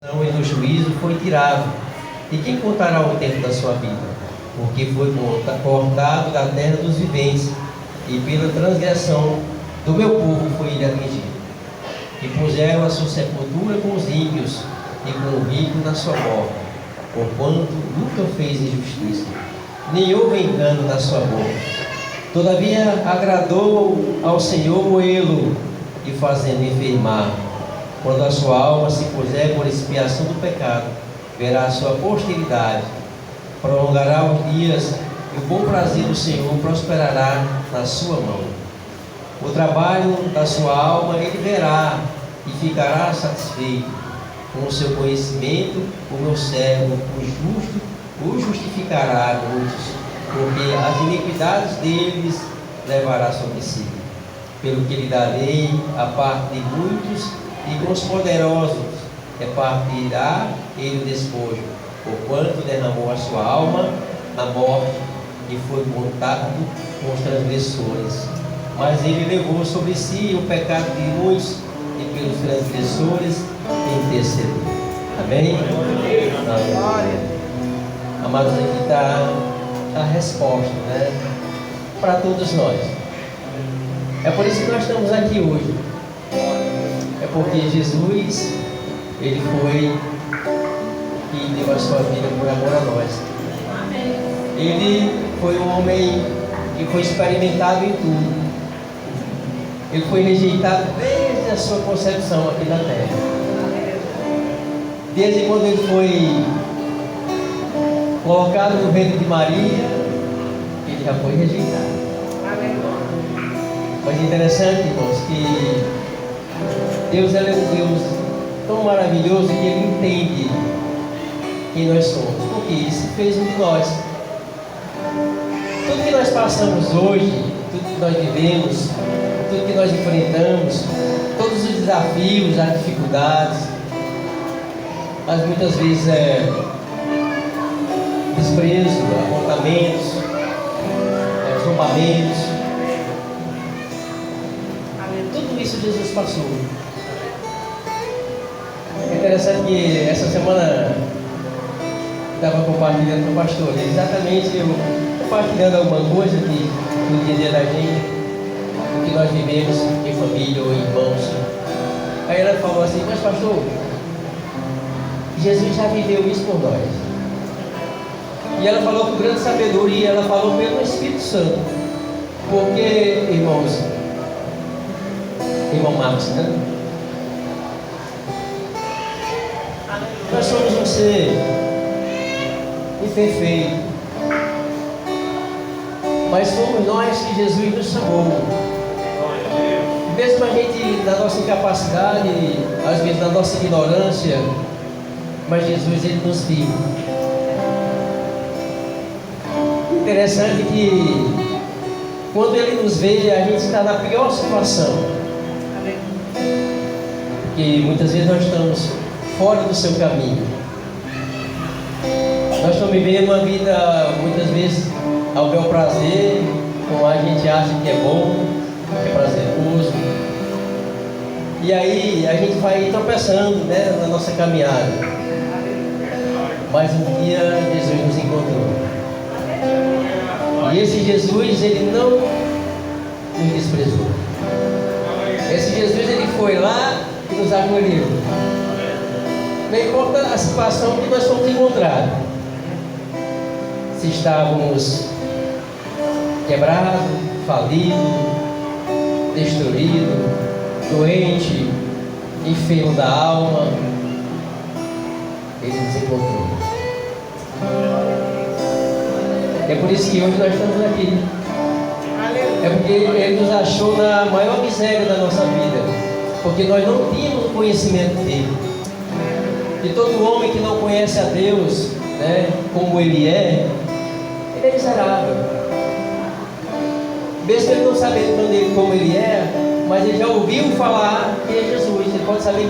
E do juízo foi tirado. E quem contará o tempo da sua vida? Porque foi cortado da terra dos viventes, e pela transgressão do meu povo foi ele atingido. E puseram a sua sepultura com os ímpios, e com o rico na sua morte, porquanto nunca fez injustiça, nem houve engano na sua boca. Todavia agradou ao Senhor moê-lo, e fazendo enfermar. Quando a sua alma se puser por expiação do pecado, verá a sua posteridade, prolongará os dias, e o bom prazer do Senhor prosperará na sua mão. O trabalho da sua alma ele verá, e ficará satisfeito. Com o seu conhecimento, o meu servo, o justo, o justificará a muitos, porque as iniquidades deles levará sobre si. Pelo que lhe darei a parte de muitos, e com os poderosos repartirá ele o despojo, porquanto derramou a sua alma na morte, e foi contado com os transgressores. Mas ele levou sobre si o pecado de muitos, e pelos transgressores intercedeu. Amém? Amém. Amados, aqui está a resposta, né? Para todos nós. É por isso que nós estamos aqui hoje. É porque Jesus, ele foi que deu a sua vida por amor a nós. Ele foi um homem que foi experimentado em tudo. Ele foi rejeitado desde a sua concepção aqui na terra. Desde quando ele foi colocado no ventre de Maria, ele já foi rejeitado. Mas é interessante, irmãos, que Deus é um Deus tão maravilhoso que Ele entende quem nós somos, porque Ele se fez um de nós. Tudo que nós passamos hoje, tudo que nós vivemos, tudo que nós enfrentamos, todos os desafios, as dificuldades, mas muitas vezes desprezo, apontamentos, zombamentos, tudo isso Jesus passou. É interessante que essa semana estava compartilhando com o pastor, exatamente eu compartilhando alguma coisa que no dia a dia da gente, o que nós vivemos em família ou em irmãos. Aí ela falou assim: mas pastor, Jesus já viveu isso por nós. E ela falou com grande sabedoria, ela falou pelo Espírito Santo. Porque, irmãos, irmão Marcos, né? Nós somos um ser imperfeito, mas fomos nós que Jesus nos chamou. Mesmo a gente, na nossa incapacidade, às vezes na nossa ignorância, mas Jesus ele nos viu. Interessante que quando ele nos vê, a gente está na pior situação. Porque muitas vezes nós estamos fora do seu caminho. Nós estamos vivendo uma vida, muitas vezes, ao bel prazer, como a gente acha que é bom, que é prazeroso. E aí a gente vai tropeçando, né, na nossa caminhada. Mas um dia Jesus nos encontrou. E esse Jesus, ele não nos desprezou. Esse Jesus, ele foi lá e nos acolheu. Não importa a situação que nós fomos encontrados. Se estávamos quebrados, falidos, destruídos, doentes, enfermos da alma, ele nos encontrou. É por isso que hoje nós estamos aqui. É porque ele nos achou na maior miséria da nossa vida. Porque nós não tínhamos o conhecimento dele. E todo homem que não conhece a Deus, né, como ele é miserável. Mesmo ele não sabendo como ele é, mas ele já ouviu falar que é Jesus. Ele pode saber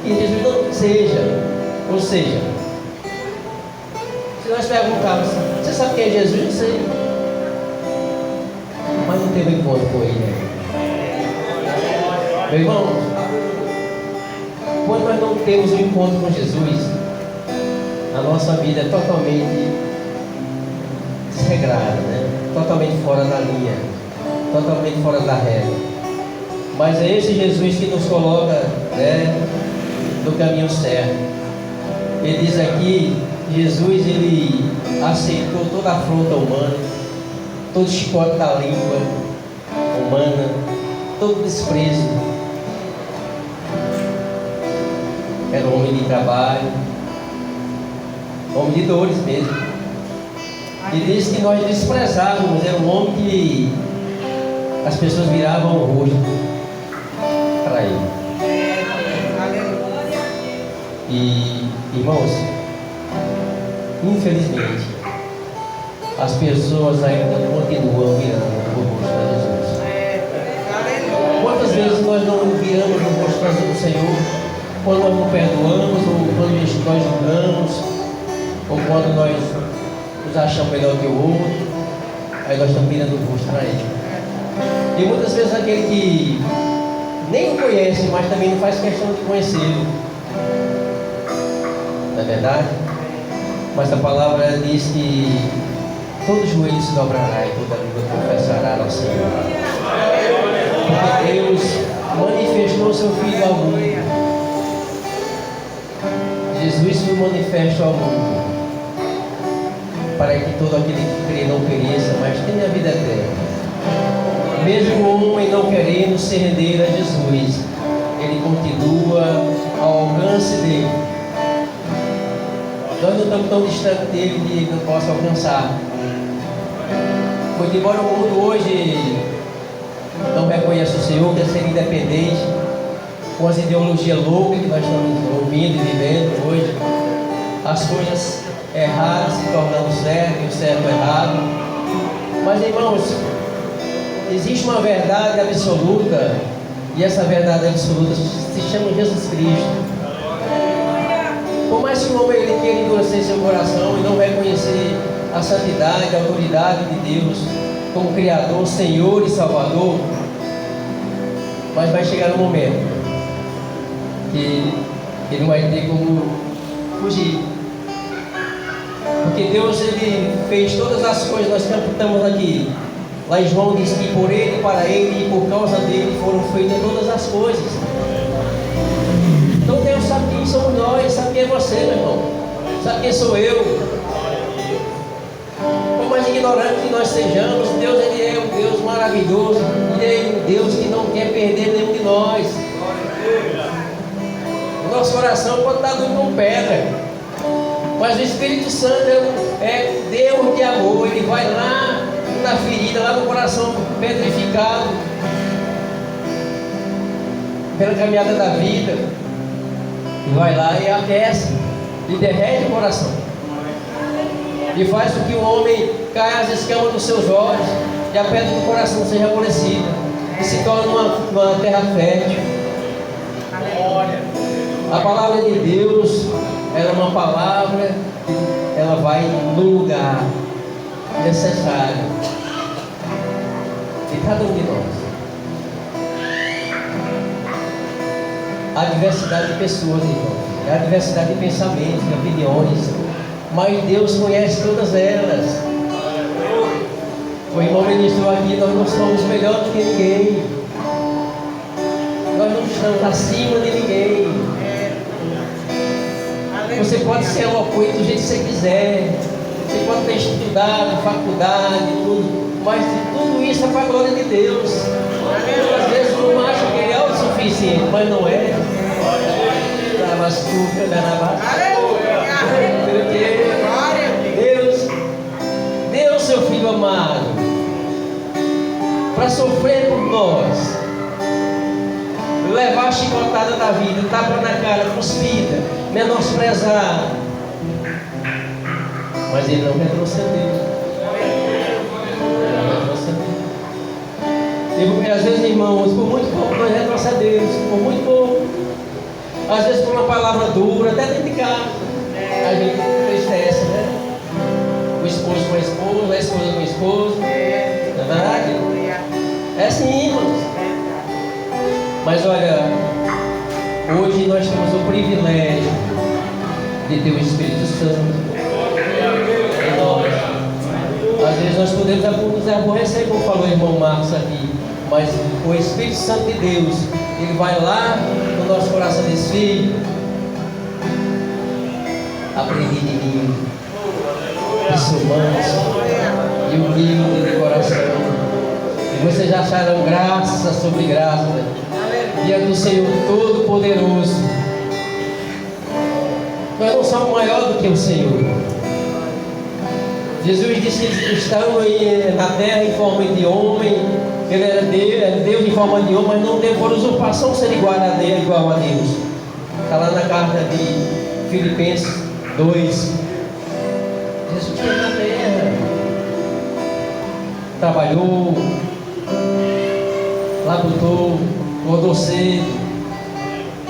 que Jesus não seja. Ou seja, se nós perguntarmos, você sabe quem é Jesus? Não sei. Mas não teve encontro com ele. Meu irmão, Quando nós não temos um encontro com Jesus, a nossa vida é totalmente desregrada, né? Totalmente fora da linha, totalmente fora da regra. Mas é esse Jesus que nos coloca, né, no caminho certo. Ele diz aqui, Jesus, ele aceitou toda a afronta humana, todo chicote da língua humana, todo desprezo. Era um homem de trabalho, homem de dores mesmo. E diz que nós desprezávamos, era um homem que as pessoas viravam o rosto para ele. E, irmãos, infelizmente, as pessoas ainda continuam virando o rosto para Jesus. Quantas vezes nós não viramos o rosto para o Senhor? Quando nós não perdoamos, ou quando nós julgamos, ou quando nós nos achamos melhor que o outro, aí nós estamos virando o rosto para Ele. E muitas vezes aquele que nem o conhece, mas também não faz questão de conhecê-lo. Não é verdade? Mas a palavra diz que todo joelho se dobrará e toda língua confessará ao Senhor. Porque Deus manifestou o seu Filho ao mundo. Jesus se manifesta ao mundo, para que todo aquele que crê não pereça, mas tenha a vida eterna. Mesmo o homem não querendo se render a Jesus, ele continua ao alcance dele. Nós não estamos tão distantes dele que ele não possa alcançar. Porque embora o mundo hoje não reconheça o Senhor, quer ser independente, com as ideologias loucas que nós estamos ouvindo e vivendo hoje, as coisas erradas se tornando certas e o certo errado. Mas, irmãos, existe uma verdade absoluta, e essa verdade absoluta se chama Jesus Cristo. Por mais que o homem ele queira endurecer seu coração e não reconhecer a santidade, a autoridade de Deus como Criador, Senhor e Salvador, mas vai chegar um momento que ele não vai ter como fugir. Porque Deus ele fez todas as coisas, nós estamos aqui. Lá em João diz que por Ele, para Ele e por causa dele foram feitas todas as coisas. Então Deus sabe quem somos nós, sabe quem é você, meu irmão, sabe quem sou eu. Por mais ignorante que nós sejamos, Deus ele é um Deus maravilhoso, Ele é um Deus que não quer perder nenhum de nós. O nosso coração pode estar duro com pedra, mas o Espírito Santo é Deus de amor. Ele vai lá na ferida, lá no coração petrificado pela caminhada da vida, e vai lá e aquece, e derrete o coração, e faz com que o homem caia as escamas dos seus olhos, e a pedra do coração seja amolecida, e se torne uma terra fértil. A palavra de Deus, ela é uma palavra, ela vai no lugar necessário de cada um de nós. Há diversidade de pessoas, irmãos, há diversidade de pensamentos, de opiniões, mas Deus conhece todas elas. O irmão ministrou aqui, nós não somos melhores do que ninguém, nós não estamos acima de ninguém. Você pode ser eloquente do jeito que você quiser, você pode ter estudado, faculdade, tudo, mas tudo isso é para a glória de Deus. Às vezes o não acha que ele é autossuficiente, mas não é. Porque Deus deu seu Filho amado para sofrer por nós, levar a chicotada da vida, tapa na cara, cuspida, menosprezar, mas ele não retrocedeu. E às vezes, irmãos, por muito pouco nós retrocedemos, por muito pouco. Às vezes por uma palavra dura, até dentro de casa, a gente entristece, né? O esposo com a esposa, a esposa com o esposo, não é verdade? É assim, irmãos. Mas olha, Hoje nós temos o privilégio de ter o Espírito Santo em nós. Às vezes nós podemos nos aborrecer, como falou o irmão Marcos aqui, mas o Espírito Santo de Deus, ele vai lá no nosso coração e diz: filho, aprendi de mim, que sou manso e humilde de coração, e vocês acharão graça sobre graça diante do Senhor Todo-Poderoso. Nós não somos maior do que o Senhor. Jesus disse que estão na terra em forma de homem. Ele era Deus em forma de homem, mas não deu por usurpação ser igual a Deus. Está lá na carta de Filipenses 2. Jesus veio na terra, trabalhou, labutou, acordou cedo,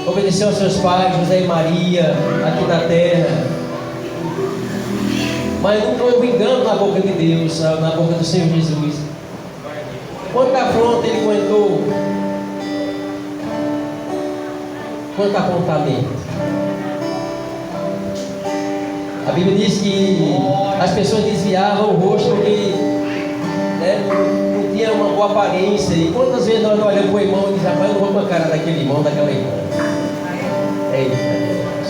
obedeceu aos seus pais, José e Maria, aqui na terra. Mas nunca houve engano na boca de Deus, na boca do Senhor Jesus. Quanta afronta ele aguentou, quanto apontamento. A Bíblia diz que as pessoas desviavam o rosto porque não tinha uma boa aparência. E quantas vezes nós olhamos para o irmão e dizemos: rapaz, eu não vou com a cara daquele irmão, daquela irmã. Eita Deus.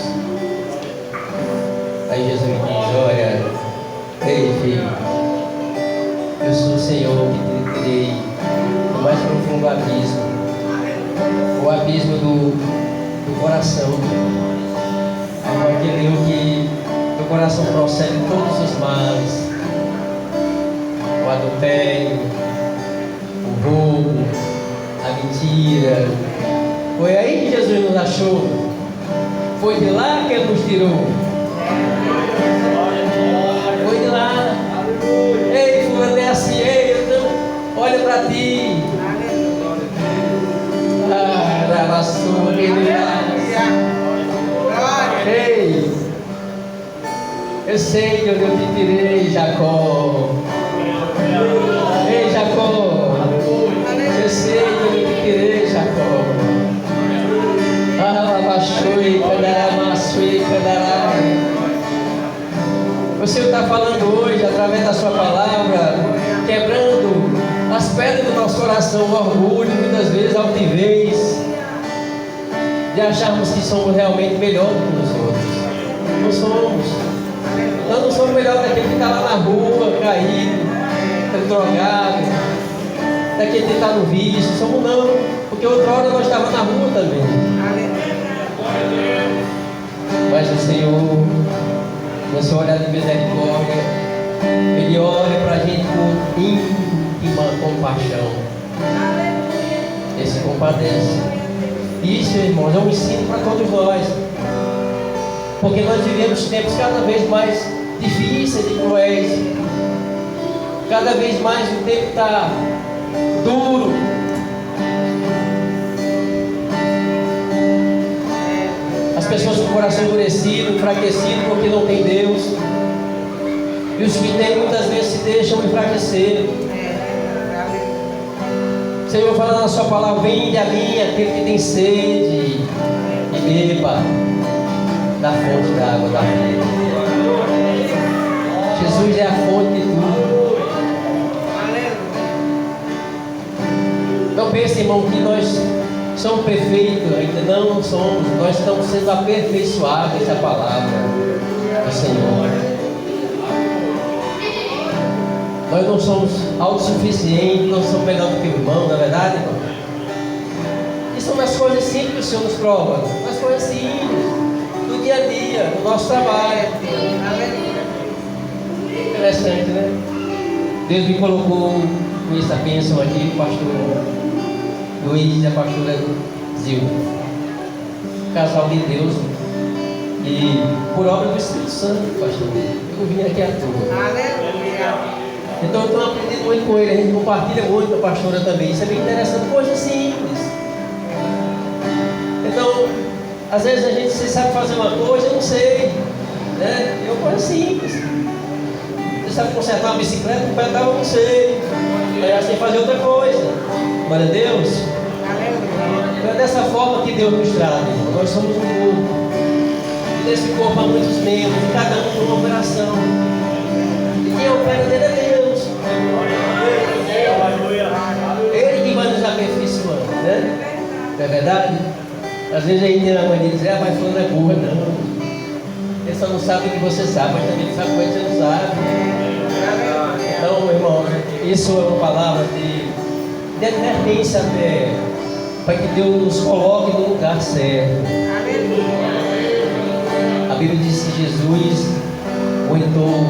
Aí Jesus diz: olha, ei filho, eu sou o Senhor que te tirei do mais profundo abismo, o abismo do coração, aquele que do coração procede todos os males, o adultério, o roubo, a mentira. Foi aí que Jesus nos achou, foi de lá que Ele nos tirou, foi de lá. Ei, fulano é assim, ei, olha para ti. Ei, eu sei que eu te tirei, Jacó. Ei, Jacó, eu sei que eu te tirei, Jacó. O Senhor está falando hoje, através da sua palavra, quebrando as pedras do nosso coração, o orgulho, muitas vezes a altivez, de acharmos que somos realmente melhor do que os outros. Não somos. Nós não somos melhor daquele que está lá na rua, caído, drogado, daquele que está no vício. Somos não, porque outra hora nós estávamos na rua também. Mas o Senhor, no seu olhar de misericórdia, Ele olha para a gente com íntima compaixão. Ele se compadece. Isso, irmãos, é um ensino para todos nós, porque nós vivemos tempos cada vez mais difíceis e cruéis. Cada vez mais o tempo está duro. As pessoas com o coração endurecido, enfraquecido porque não tem Deus. E os que têm muitas vezes se deixam enfraquecer. O Senhor fala na sua palavra: vinde a mim aquele que tem sede e beba da fonte da água da vida. Jesus é a fonte de tudo. Não pense, irmão, que nós somos perfeitos. Ainda não somos. Nós estamos sendo aperfeiçoados. Essa é a palavra do Senhor. Nós não somos autossuficientes, não somos melhor do que o irmão, não é verdade, irmão? E são as coisas simples que o Senhor nos prova, as coisas simples, do dia a dia, do nosso trabalho. Interessante, né? Deus me colocou com essa bênção aqui, o pastor Luiz e a pastora Zilda, casal de Deus, e por obra do Espírito Santo, pastor, eu vim aqui à toa. Aleluia. Então eu estou aprendendo muito com ele, a gente compartilha muito com a pastora também. Isso é bem interessante, coisa simples. Então, às vezes a gente sabe fazer uma coisa, eu não sei, né? É uma coisa simples. Você sabe consertar uma bicicleta, um pedal, eu não sei. Aí você tem que fazer outra coisa. Glória a Deus. dessa forma que Deus nos trata, irmão. Nós somos um corpo. E nesse corpo há muitos membros, e cada um tem uma operação. E quem opera nele é Deus. Ele que vai nos aperfeiçoando, né? Não é verdade? Às vezes a gente tem a mania de dizer, mas fulano é burra, não. Ele só não sabe o que você sabe, mas também sabe o que você não sabe. Então, meu irmão, isso é uma palavra de advertência até, para que Deus nos coloque no lugar certo. A Bíblia diz que Jesus aguentou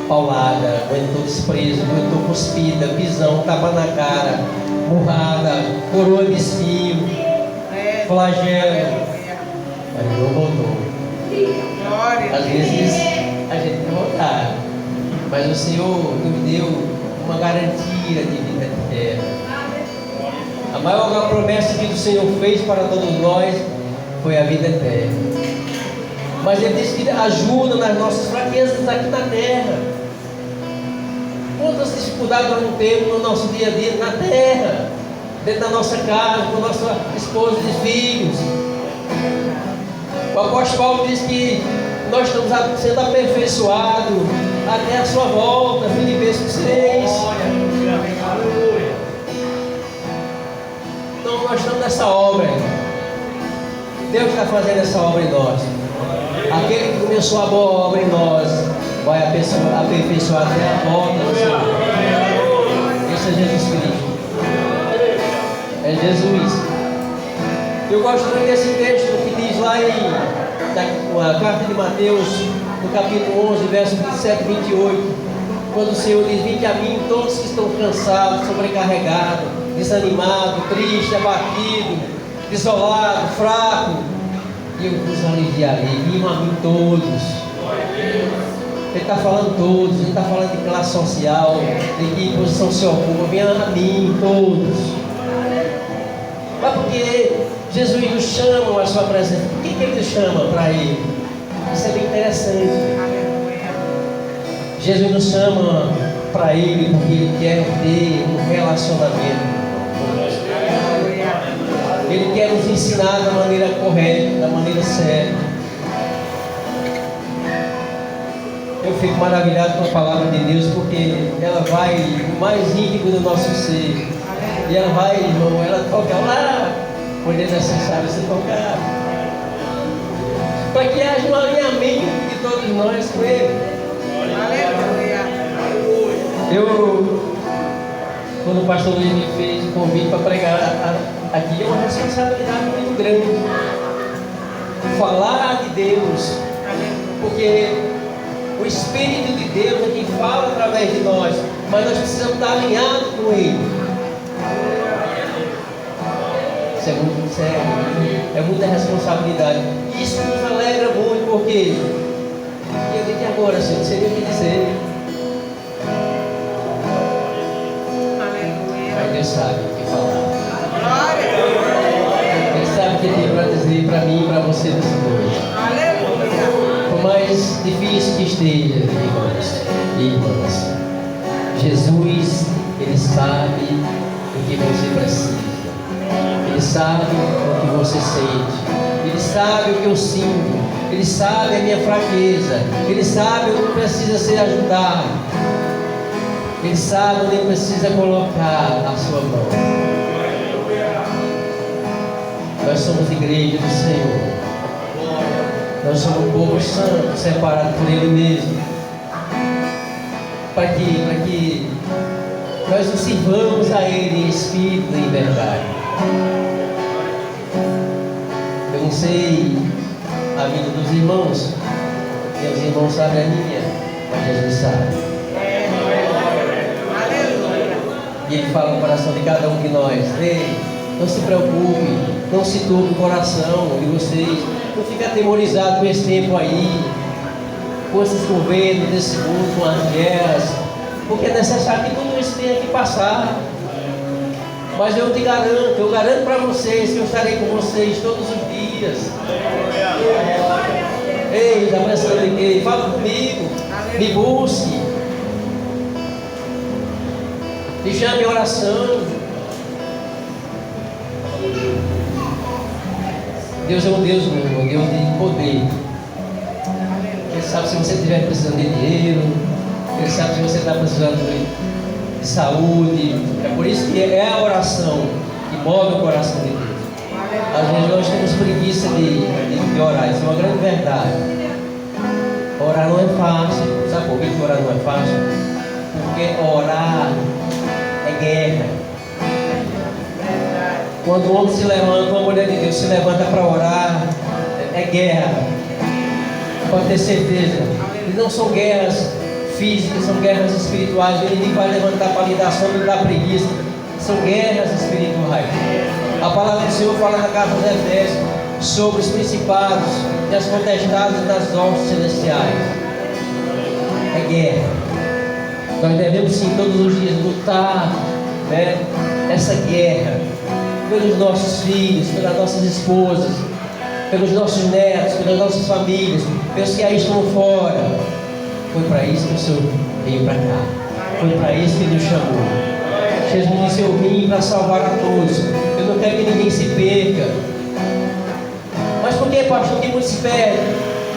paulada, aguentou desprezo, aguentou cuspida, pisão, tapa na cara, burrada, coroa de espinho, flagelo. Mas não voltou. Às vezes a gente tem vontade, mas o Senhor nos deu uma garantia de vida eterna. A maior promessa que o Senhor fez para todos nós foi a vida eterna. Mas Ele disse que ajuda nas nossas fraquezas aqui na terra. Quantas dificuldades nós não temos no nosso dia a dia na terra, dentro da nossa casa, com nossa esposa e filhos. O apóstolo Paulo diz que nós estamos sendo aperfeiçoados até a sua volta, Filipenses 6. Então nós estamos nessa obra. Deus está fazendo essa obra em nós. Aquele que começou a boa obra em nós vai aperfeiçoar até a volta do Senhor. Esse é Jesus Cristo. É Jesus. Eu gosto muito desse texto que diz lá na carta de Mateus, no capítulo 11, verso 27 e 28, quando o Senhor diz: vinde a mim todos que estão cansados, sobrecarregados, desanimados, tristes, abatidos, desolados, fracos, e eu vos aliviarei. Vinham a mim todos. Ele está falando todos, ele está falando de classe social, de que posição se ocupa. Venham a mim todos. Mas porque Jesus nos chama à sua presença. Por que Ele nos chama para Ele? Isso é bem interessante. Jesus nos chama para Ele porque Ele quer ter um relacionamento. Ele quer nos ensinar da maneira correta, da maneira certa. Eu fico maravilhado com a palavra de Deus, porque ela vai no mais íntimo do nosso ser. E ela vai, irmão, ela toca lá onde é necessário se tocar, para que haja um alinhamento de todos nós com Ele. Quando o pastor Luiz me fez o convite para pregar aqui, é uma responsabilidade muito grande falar de Deus, porque o Espírito de Deus é quem fala através de nós, mas nós precisamos estar alinhados com Ele. Isso é muito sério, é muita responsabilidade. E isso nos alegra muito, porque eu digo que agora, Senhor, não sei nem o que dizer. Mas Deus sabe o que falar. Ele sabe o que tem para dizer para mim e para você nessa noite. Por mais difícil que esteja, irmãos e irmãs, Jesus, Ele sabe o que você precisa. Ele sabe o que você sente. Ele sabe o que eu sinto. Ele sabe a minha fraqueza. Ele sabe onde precisa ser ajudado. Ele sabe onde precisa colocar a sua mão. Nós somos igreja do Senhor. Nós somos um povo santo, separado por Ele mesmo. Para que nós nos sirvamos a Ele em espírito e em verdade. Eu não sei a vida dos irmãos, meus irmãos sabem a minha, mas Jesus sabe. E Ele fala no coração de cada um de nós: ei, não se preocupe, não se turbe o coração de vocês, não fique atemorizado com esse tempo aí, com esses governos desse mundo, com as guerras, porque é necessário que tudo isso tenha que passar. Mas eu te garanto, eu garanto para vocês que eu estarei com vocês todos os dias. Ei, está pensando em quê? Fala comigo, me busque, me chame em oração. Deus é um Deus, meu irmão, Deus de poder. Ele sabe se você estiver precisando de dinheiro, Ele sabe se você está precisando de saúde. É por isso que é a oração que move o coração de Deus. Às vezes nós temos preguiça de orar, isso é uma grande verdade. Orar não é fácil. Sabe por que orar não é fácil? Porque orar é guerra. Quando o homem se levanta, uma mulher de Deus se levanta para orar, é guerra. Pode ter certeza. E não são guerras físicas, são guerras espirituais. O inimigo vai levantar para lhe dar sono e dar preguiça. São guerras espirituais. A palavra do Senhor fala na carta aos Efésios sobre os principados e as potestades das hostes celestiais. É guerra. Nós devemos sim todos os dias lutar, né, essa guerra pelos nossos filhos, pelas nossas esposas, pelos nossos netos, pelas nossas famílias, pelos que aí estão fora. Foi para isso que o Senhor veio para cá. Foi para isso que Ele nos chamou. Jesus disse: eu vim para salvar a todos. Eu não quero que ninguém se perca. Mas por que, pastor, que muitos se perdem?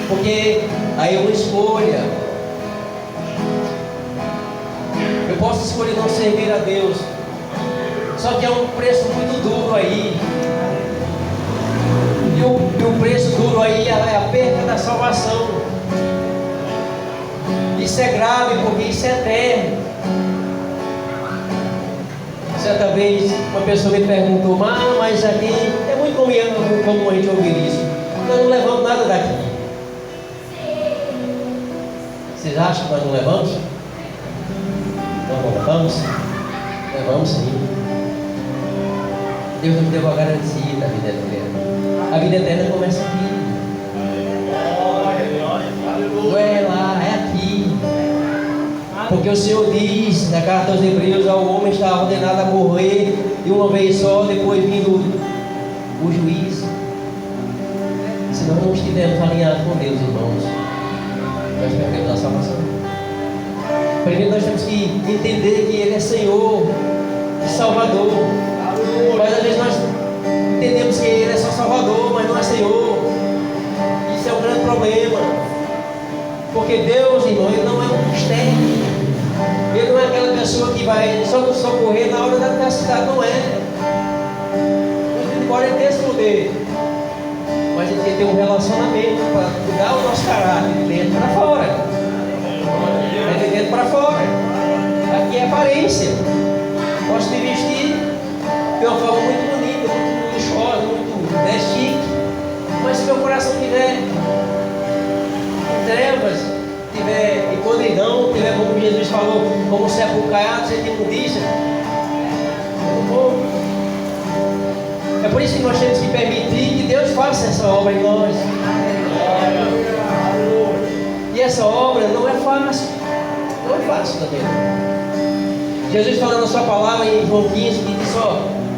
Porque aí é uma escolha. Eu posso escolher não servir a Deus. Só que é um preço muito duro aí. E o preço duro aí é a perda da salvação. Isso é grave porque isso é eterno. Certa vez uma pessoa me perguntou: mas aqui é muito comum a gente ouvir isso. Nós não levamos nada daqui. Vocês acham que nós não levamos? Não levamos? Levamos sim. Deus nos deu a garantia da vida eterna. A vida eterna começa aqui. Não é lá, é aqui. Porque o Senhor diz na carta aos Hebreus: ao homem está ordenado a morrer de uma vez só, depois vindo o juízo. Se nós não estivermos alinhados com Deus, irmãos, nós perdemos a salvação. Primeiro nós temos que entender que Ele é Senhor e Salvador. Mas às vezes nós entendemos que Ele é só Salvador, mas não é Senhor. Isso é um grande problema. Porque Deus, irmão, Ele não é um mistério. Ele não é aquela pessoa que vai só nos socorrer na hora da necessidade, não é. Embora Ele tenha esse poder, mas Ele tem que ter um relacionamento para cuidar o nosso caráter de dentro para fora. É de dentro para fora. Aqui é aparência. Posso me vestir de uma forma muito bonita, muito luxuosa, muito chique, mas se meu coração tiver em trevas, tiver em podridão, tiver, como Jesus falou, como sepulcado, sem imundícia, eu não vou. É por isso que nós temos que permitir que Deus faça essa obra em nós. E essa obra não é fácil. Não é fácil também. Jesus fala na sua palavra em João 15, que diz: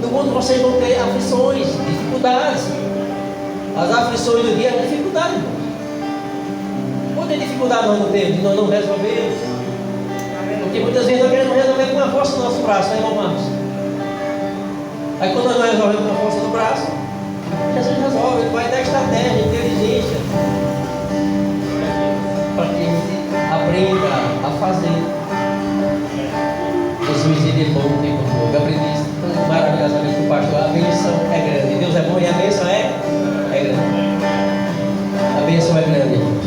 no mundo vocês vão ter aflições, dificuldades. As aflições do dia é dificuldade, irmão. Quanta dificuldade nós não temos, de nós não resolvemos. Porque muitas vezes nós queremos resolver com a força do nosso braço, né, irmão Marcos? Aí quando nós não resolvemos com a força do braço, Jesus resolve, Ele vai dar estratégia, inteligência, para que a gente aprenda a fazer. Jesus, Ele é bom o tempo todo. Eu aprendi isso maravilhosamente com o pastor. A bênção é grande. Deus é bom e a bênção é grande. A bênção é grande, irmãos.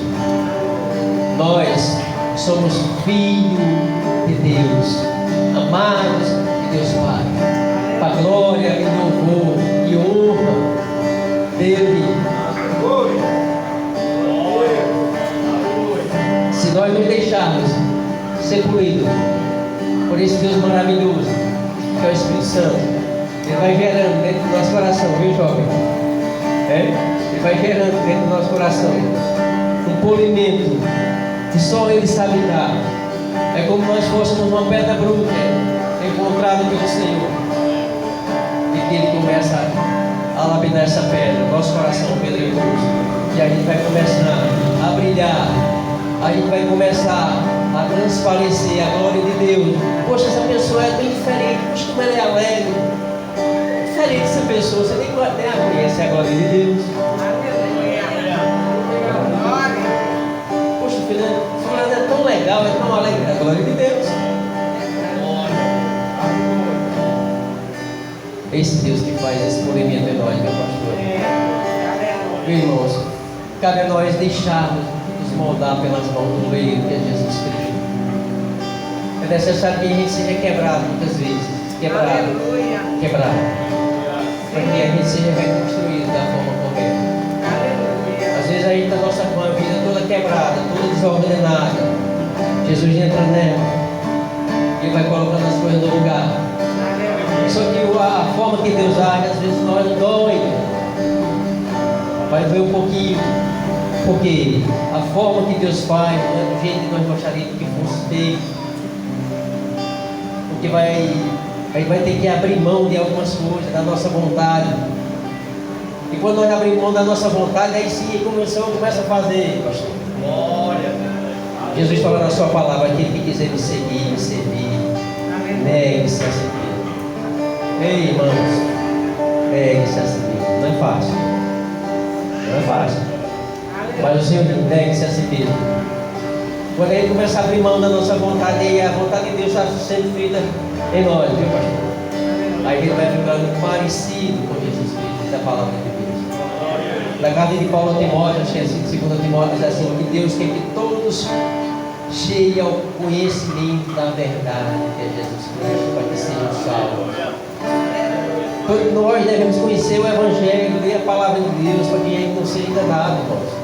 Nós somos filhos de Deus, amados de Deus Pai, para a glória e louvor e honra dele. Se nós nos deixarmos ser fluídos por esse Deus maravilhoso, que é o Espírito Santo, Ele vai gerando dentro do nosso coração, viu, jovem? Ele vai gerando dentro do nosso coração um polimento que só Ele sabe dar. É como nós fôssemos uma pedra bruta encontrada pelo Senhor, e que Ele começa a lapidar essa pedra, nosso coração pedregoso, e a gente vai começar a brilhar, a gente vai começar a transparecer a glória de Deus. Poxa, essa pessoa é bem diferente, poxa, como ela é alegre. diferente essa pessoa, você nem conhece a glória de Deus. Poxa, fulano é tão legal, é tão alegre, a glória de Deus. Esse Deus que faz esse polimento em nós, meu pastor. Meus irmãos, cabe a nós deixarmos nos moldar pelas mãos do Rei, que é Jesus Cristo. É necessário que a gente seja quebrado muitas vezes. Quebrado. Para que a gente seja reconstruído da forma correta. Às vezes a gente está com a vida toda quebrada, toda desordenada. Jesus entra nela e vai colocando as coisas no lugar. Só que a forma que Deus age, às vezes nós não dói. Vai doer um pouquinho. Porque a forma que Deus faz não é do jeito que nós gostaríamos que fosse feito. Porque vai ter que abrir mão de algumas coisas, da nossa vontade. E quando nós abrimos mão da nossa vontade, aí sim começa a fazer, pastor. Glória a Deus. Jesus fala na sua palavra: aquele que quiser me seguir, me servir, negue-se a si mesmo. Ei, irmãos, negue-se a si mesmo. Não é fácil. Não é fácil. Mas o Senhor negue-se a si mesmo. Quando a gente começa a abrir mão da nossa vontade, aí a vontade de Deus está sendo feita em nós, viu, pastor? Aí ele vai ficando parecido com Jesus Cristo, diz a palavra de Deus. Na carta de Paulo a Timóteo, acho que é assim, 2 Timóteo, diz assim: que Deus quer que todos cheguem ao conhecimento da verdade, que é Jesus Cristo, para que sejam salvos. Todos nós devemos conhecer o Evangelho, ler a palavra de Deus, para que a gente não seja enganado, irmãos.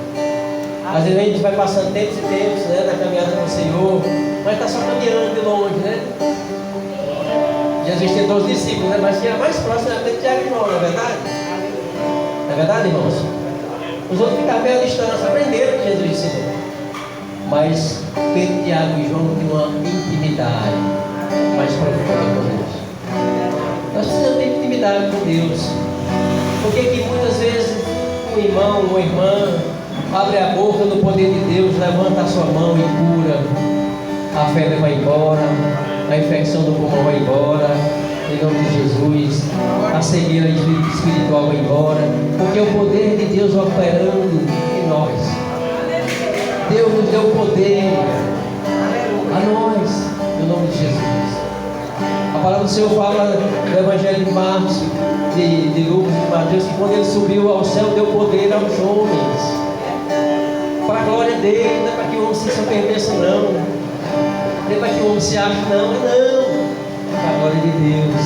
Às vezes a gente vai passando tempos e tempos, né, na caminhada com o Senhor, mas está só caminhando de longe, né? Jesus tem 12 discípulos, né? Mas tinha mais próximo era Tiago e João, não é verdade? Não é verdade, irmãos? Os outros ficaram meio à distância, aprenderam o que Jesus ensinou. Mas Pedro, Tiago e João tinham uma intimidade mais profunda com Deus. Nós precisamos ter intimidade com Deus. Porque que muitas vezes um irmão, uma irmã abre a boca no poder de Deus, levanta a sua mão e cura. A febre vai embora, a infecção do pulmão vai embora, em nome de Jesus. A cegueira espiritual vai embora, porque é o poder de Deus operando em nós. Deus nos deu poder a nós, em nome de Jesus. A palavra do Senhor fala no Evangelho de Marcos, de Lucas e de Mateus, que quando ele subiu ao céu, deu poder aos homens. Para a glória dele, não é para que o homem se pertença, não. Não é para que o homem se ache, não. Para a glória de Deus.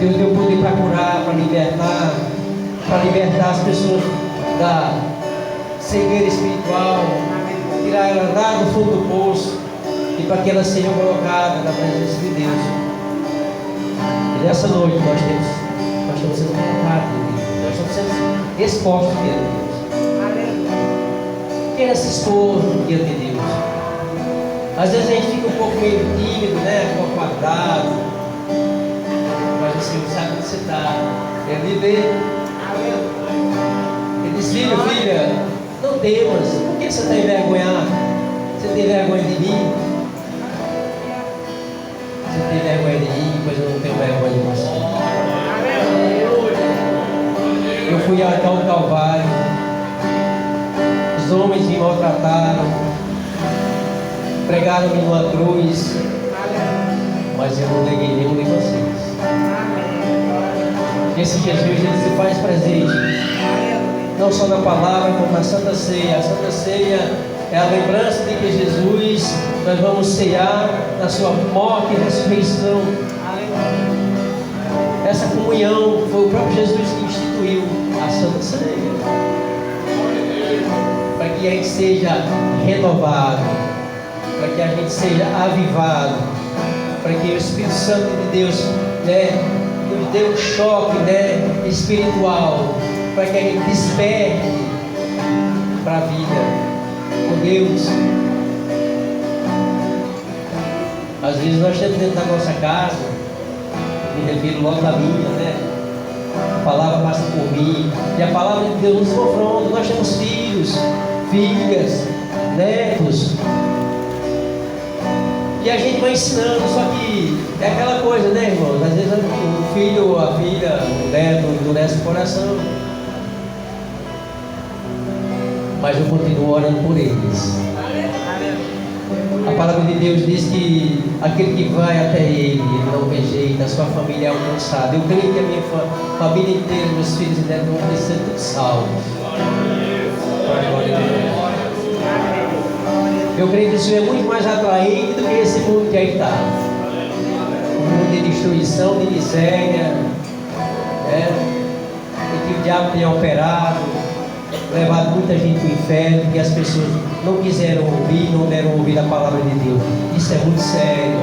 Deus deu poder para curar, para libertar as pessoas da cegueira espiritual, tirar ela lá do fundo do poço e para que elas sejam colocadas na presença de Deus. E nessa noite nós estamos sendo colocados em Deus, nós estamos sendo expostos diante de Deus. Quem é se expor diante de Deus? Às vezes a gente fica um pouco meio tímido, né? Guardado. Mas o Senhor sabe onde você está. Ele vê. Ele diz: filha, não temas. Por que você está envergonhado? Você tem vergonha de mim? Você tem vergonha de mim, pois eu não tenho vergonha de você. Eu fui até o Calvário. Os homens me maltrataram, pregaram-me numa cruz, mas eu não neguei nenhum de vocês. Esse Jesus, ele se faz presente, não só na palavra, como na Santa Ceia. A Santa Ceia é a lembrança de que Jesus, nós vamos ceiar na sua morte e ressurreição. Essa comunhão foi o próprio Jesus que instituiu a Santa Ceia. Para que a gente seja renovado, para que a gente seja avivado, para que o Espírito Santo de Deus, né, nos dê um choque, né, espiritual, para que a gente desperte para a vida com Deus. Às vezes nós estamos dentro da nossa casa, me refiro logo à minha, né? A palavra passa por mim, e a palavra de Deus nos confronta. Nós temos filhos, filhas, netos, e a gente vai ensinando, só que é aquela coisa, né, irmãos? Às vezes o filho ou a filha, o neto, endurece o coração. Mas eu continuo orando por eles. A palavra de Deus diz que aquele que vai até ele não rejeita, a sua família é alcançada. Eu creio que a minha família inteira, meus filhos e netos vão ser todos salvos. Eu creio que isso é muito mais atraente do que esse mundo que aí está. Um mundo de destruição, de miséria, em que o diabo tem operado, levado muita gente para o inferno, porque as pessoas não quiseram ouvir, não deram ouvir a palavra de Deus. Isso é muito sério.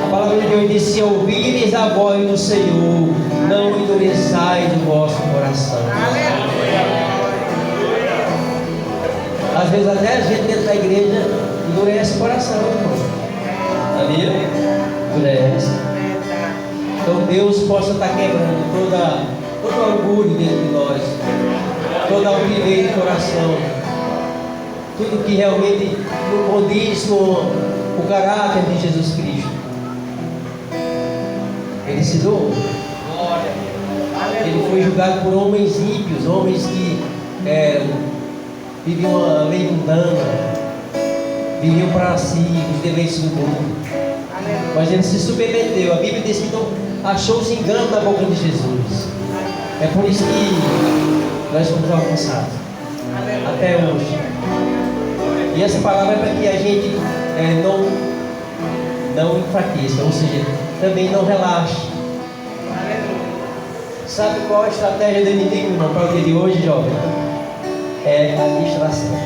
A palavra de Deus diz: se ouvires a voz do Senhor, não endureçais o vosso coração. Às vezes até a gente dentro da igreja endurece o coração, irmão. Ali, endurece. Então Deus possa estar quebrando todo orgulho dentro de nós, toda altivez de coração, tudo que realmente não condiz com o caráter de Jesus Cristo. Ele se doou. Ele foi julgado por homens ímpios, homens que viviam uma lei mundana, viviam para si os deleites do mundo. Mas ele se submeteu. A Bíblia diz que não achou-se engano na boca de Jesus. É por isso que nós fomos alcançados até hoje. E essa palavra é para que a gente não enfraqueça, ou seja, também não relaxe. Sabe qual a estratégia do inimigo, irmão, para o dia de hoje, jovem? É a distração.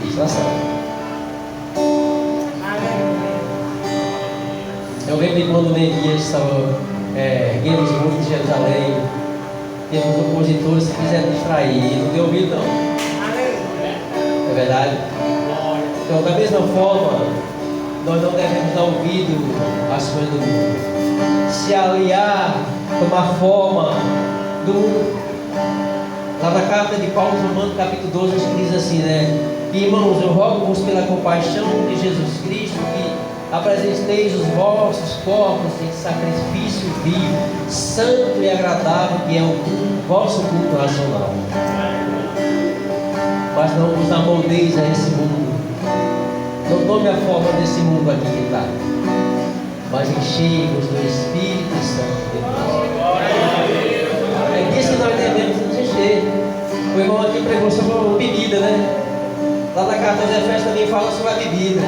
Distração. Eu lembro de quando Neemias estava erguendo os muros de Jerusalém, temos opositores que quiseram distrair, não deu ouvido não. É verdade? Então, da mesma forma, nós não devemos dar ouvido às coisas do mundo, se aliar, tomar forma do mundo. Lá na carta de Paulo, Romanos, capítulo 12, diz assim, né? Irmãos, eu rogo-vos pela compaixão de Jesus Cristo que apresenteis os vossos corpos em sacrifício vivo, santo e agradável, que é o vosso culto racional. Mas não vos amoldeis a esse mundo. Não tome a forma desse mundo aqui que está, mas enchei-vos do Espírito Santo de Deus. É disso que nós devemos nos encher. O irmão aqui pregou sobre a bebida, né? Lá na carta aos Efésios também fala sobre a bebida.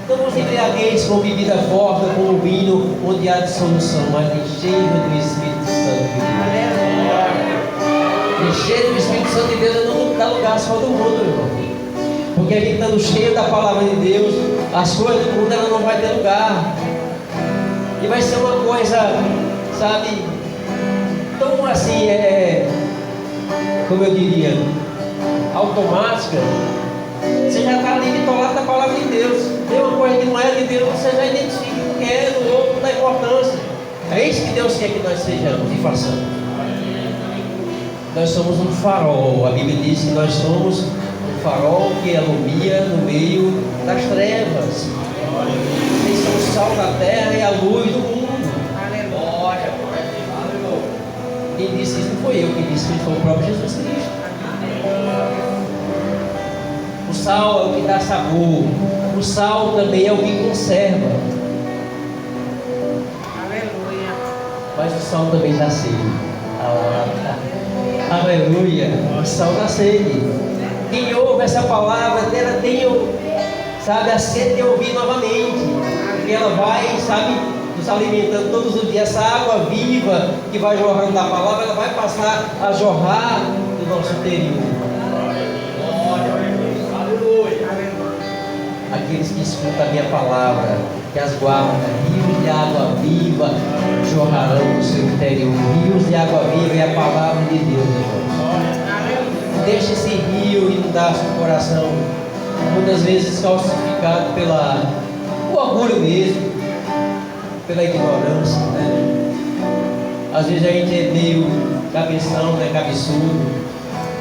Não vos embriagueis com bebida forte, com o vinho, onde há dissolução, mas enchei-vos do Espírito Santo de Deus. Encher do Espírito Santo de Deus não dá lugar só do mundo, irmão. Porque a gente estando cheio da palavra de Deus, as coisas do mundo ela não vai ter lugar. E vai ser uma coisa, sabe, tão assim, como eu diria, automática. Você já está ali bitolado da palavra de Deus. Tem uma coisa que não é de Deus, você já identifica o que é, do outro, da importância. É isso que Deus quer que nós sejamos e façamos. Nós somos um farol. A Bíblia diz que nós somos um farol que alumia no meio das trevas. Vocês são o sal da terra e a luz do mundo. Aleluia. Quem disse isso não foi eu, quem disse isso foi o próprio Jesus Cristo. O sal é o que dá sabor. O sal também é o que conserva. Aleluia. Mas o sal também dá sede. Aleluia. O sal dá sede. Quem ouve essa palavra, ela tem, sabe, a sede de ouvir novamente. Porque ela vai, sabe, nos alimentando todos os dias. Essa água viva que vai jorrando da palavra, ela vai passar a jorrar do nosso interior. Aqueles que escutam a minha palavra, que as guardam, rios de água viva jorrarão no seu interior. Rios de água viva é a palavra de Deus, irmãos. Deixe esse rio inundar seu coração, muitas vezes calcificado pelo orgulho mesmo, pela ignorância, né? Às vezes a gente é meio cabeção, né? Cabeçudo,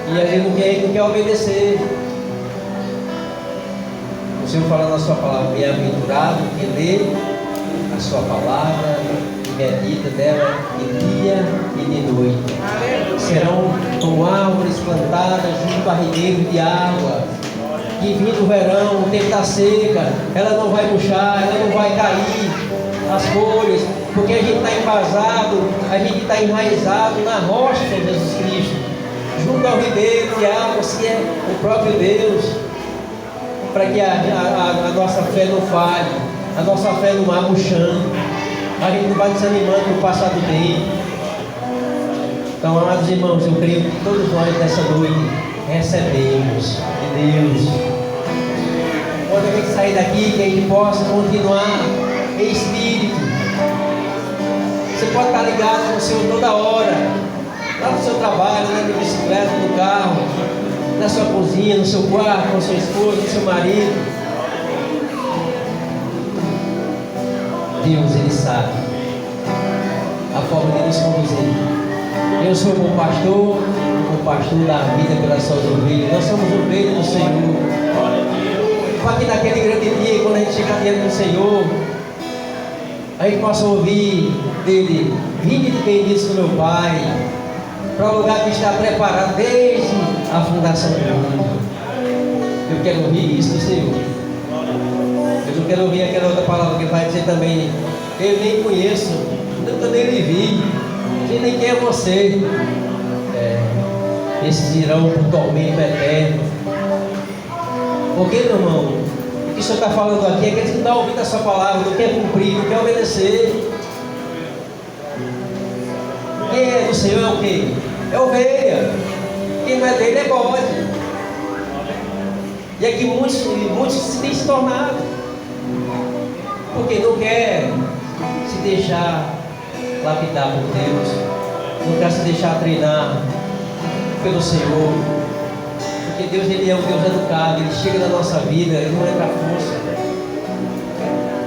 e a gente não quer obedecer. O Senhor fala na sua palavra: bem-aventurado que lê a sua palavra me é dita dela de dia e de noite. Serão como árvores plantadas junto a ribeiros de água, que vindo o verão, o tempo da seca, ela não vai murchar, ela não vai cair as folhas, porque a gente está embasado, a gente está enraizado na rocha de Jesus Cristo, junto ao ribeiro de água, que é o próprio Deus, para que a nossa fé não falhe, a nossa fé não vá murchando, a gente não vai desanimando no passar do tempo. Então, amados irmãos, eu creio que todos nós nessa noite recebemos de Deus. Quando a gente sair daqui, que a gente possa continuar em espírito. Você pode estar ligado no Senhor toda hora, lá no seu trabalho, na bicicleta, no carro, na sua cozinha, no seu quarto, com a sua esposa, com o seu marido. Deus, Ele sabe a forma de nos conduzir. Eu sou o pastor da vida pelas suas ovelhas. Nós somos ovelhas do Senhor. Para que naquele grande dia, quando a gente chegar diante do Senhor, a gente possa ouvir dele: vinde de benditos do meu Pai, para o lugar que está preparado desde a fundação do mundo. Eu quero ouvir isso do Senhor. Eu não quero ouvir aquela outra palavra que vai dizer também: eu nem conheço, eu nem lhe vi, e nem quem é você. Esses irão para o tormento eterno. Porque, meu irmão, o que o Senhor está falando aqui é que eles não estão ouvindo a sua palavra, não quer cumprir, não quer obedecer. Quem é do Senhor é o quê? É ovelha. Quem não é dele é bode. E aqui muitos se têm se tornado, porque não quer se deixar lapidar por Deus, não quer se deixar treinar pelo Senhor, porque Deus, Ele é um Deus educado, Ele chega na nossa vida, Ele não entra à força.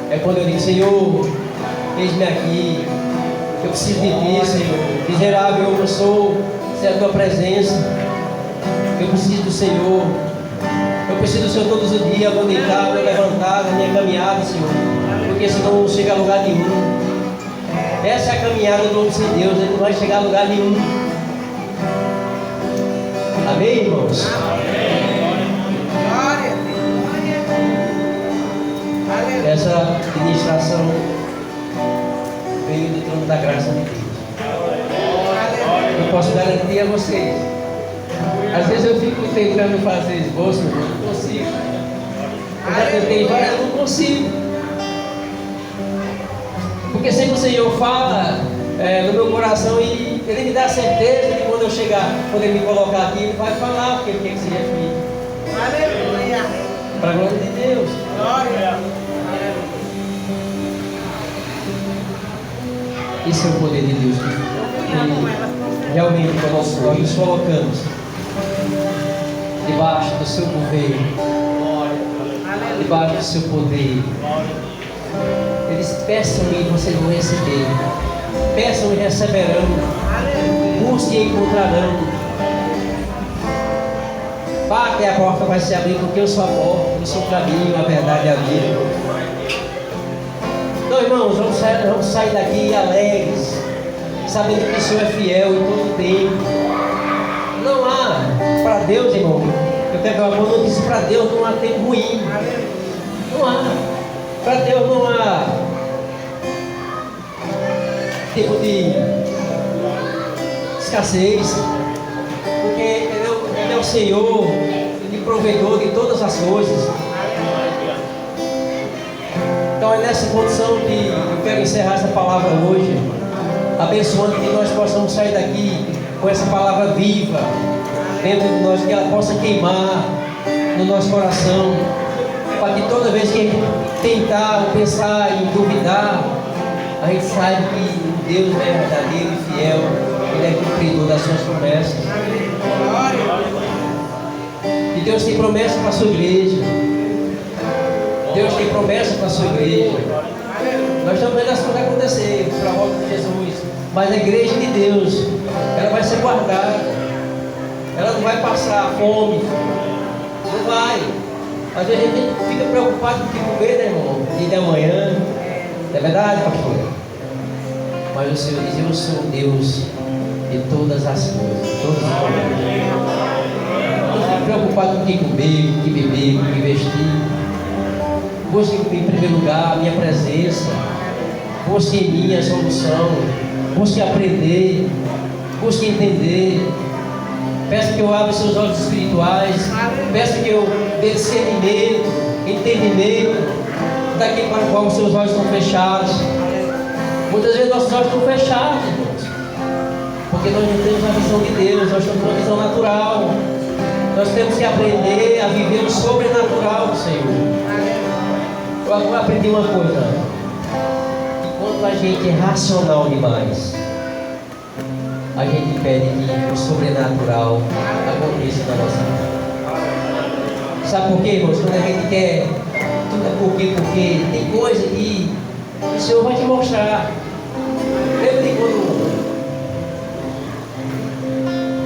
É quando eu digo: Senhor, eis-me aqui, eu preciso de Ti, Senhor, miserável eu não sou, sem a Tua presença, eu preciso do Senhor, eu preciso do Senhor todos os dias, vou deitar, vou levantar, na minha caminhada, Senhor, porque senão não chega a lugar nenhum. Essa é a caminhada do homem sem Deus, ele não vai chegar a lugar nenhum. Amém, irmãos? Essa ministração veio do trono da graça de Deus. Eu posso garantir a vocês. Às vezes eu fico tentando fazer esboço, mas não consigo. Eu já tentei várias, eu não consigo. Porque sempre o Senhor fala no meu coração e Ele me dá certeza que quando eu chegar, quando Ele me colocar aqui, Ele vai falar porque Ele quer que se refere. Aleluia! Para a glória de Deus. Glória! Esse é o poder de Deus. E realmente, quando nós nos colocamos debaixo do seu governo, debaixo do seu poder, eles peçam e vocês vão receber, peçam e receberão, busquem e encontrarão, batem, a porta vai se abrir, porque eu sou a porta, eu sou o caminho, a verdade e a vida. Então, irmãos, vamos sair daqui alegres, sabendo que o Senhor é fiel em todo tempo. Não há, para Deus, irmão, eu quero dar uma boa notícia: para Deus não há tempo ruim, não há. Para Deus não há tempo de escassez, porque Ele é o Senhor, Ele provedor de todas as coisas. Então é nessa condição que eu quero encerrar essa palavra hoje, abençoando que nós possamos sair daqui com essa palavra viva dentro de nós, que ela possa queimar no nosso coração, para que toda vez que a gente tentar ou pensar em duvidar, a gente saiba que Deus é verdadeiro e fiel, Ele é cumpridor das suas promessas. E Deus tem promessa para a sua igreja. Deus tem promessa para a sua igreja. Nós estamos vendo as coisas acontecer para a volta de Jesus, mas a igreja de Deus, ela vai ser guardada, ela não vai passar fome, não vai. Às vezes a gente fica preocupado com o que comer, né, irmão? Dia de amanhã. É verdade, pastor? Mas o Senhor diz: eu sou Deus de todas as coisas, todos os momentos. Não fique preocupado com o que comer, com o que beber, com o que vestir. Busque em primeiro lugar a minha presença. Busque em mim a solução. Busque aprender. Busque entender. Peço que eu abra seus olhos espirituais. Peço que eu dê discernimento, entendimento daquilo para o qual os seus olhos estão fechados. Muitas vezes nossos olhos estão fechados, irmãos, porque nós não temos a visão de Deus, nós temos uma visão natural. Nós temos que aprender a viver o sobrenatural do Senhor. Eu aprendi uma coisa: enquanto a gente é racional demais, a gente pede que o sobrenatural aconteça na nossa vida. Sabe por quê, irmãos? Quando a gente quer tudo é porque tem coisa que o Senhor vai te mostrar. Lembra de quando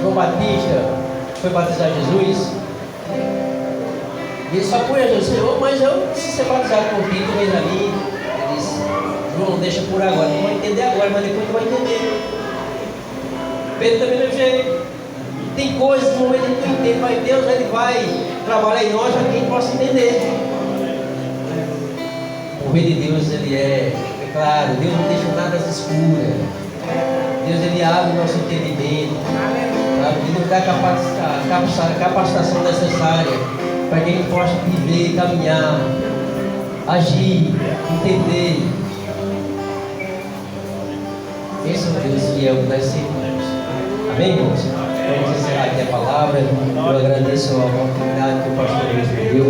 João Batista foi batizar Jesus? E ele só foi a Jesus: Senhor, mas eu preciso ser batizado por ti, tu vem a mim. Ele disse: João, deixa por agora, tu vai entender agora, mas depois tu vai entender. Pedro também do jeito. Tem coisas no momento que tu entende, mas Deus ele vai trabalhar em nós para que a gente possa entender. O reino de Deus ele é claro, Deus não deixa nada às escuras. Deus ele abre o nosso entendimento, ele nos dá a capacitação necessária para que a gente possa viver, caminhar, agir, entender. Esse é o Deus fiel que nós servimos. Amém, irmãos? Vamos encerrar aqui a palavra. Eu agradeço a oportunidade que o pastor Luiz me deu.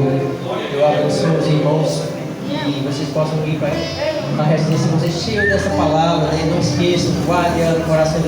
Eu abençoo os irmãos e vocês possam ir para a residência, vocês cheios dessa palavra, né? Não esqueçam, guardem o coração de